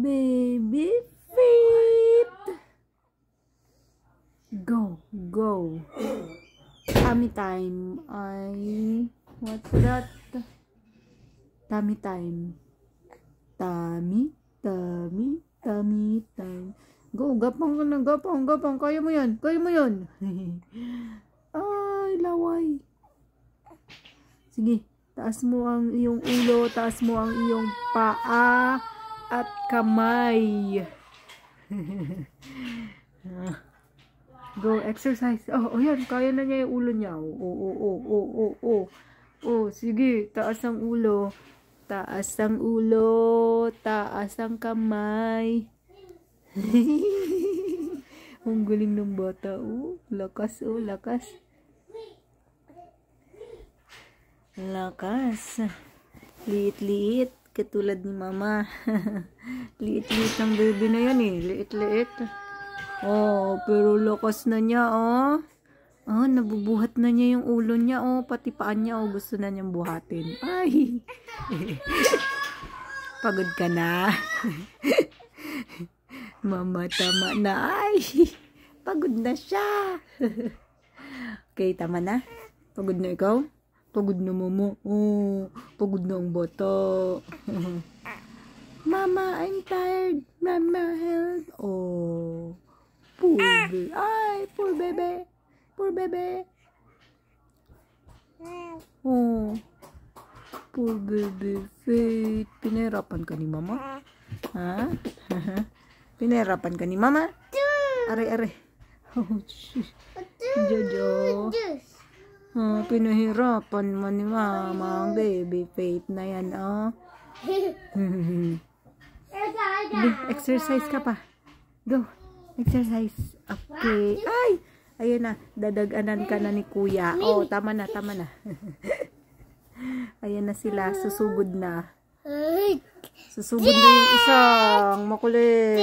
Baby feet. Go, go. Tummy time. What's that? Tummy time. Tummy time. Go, gapang ka na, gapang. Kaya mo yan. Ay, laway. Sige, taas mo ang iyong ulo, taas mo ang iyong paa at kamay. Go, exercise. Oh, yan, kaya na niya yung ulo niya. Sige, taas ang ulo. Taas ang ulo, taas ang kamay. Ang galing ng bata, lakas. Liit, katulad ni mama. Liit ang baby na yan liit. Pero lakas na niya, nabubuhat na niya yung ulo niya, pati paan niya, gusto na niyang buhatin. Ay! Pagod ka na. Mama, tama na. Ay! Pagod na siya. Okay, tama na. Pagod na ikaw? Pagod na mama. Pagod na ang bata. Mama, I'm tired. Mama, help. Poor baby. Ay, poor baby. Poor baby. Poor baby Faith. Pinahirapan ka ni mama? Ha? Pinahirapan ka ni mama? Are. Jojo. Pinahirapan mo ni mama ang baby Faith na yan, Exercise ka pa. Go. Exercise. Okay. Ay! Ayun na. Dadaganan ka na ni kuya. Tama na. Ayan na sila. Susugod na. Susugod na yung isang makulit.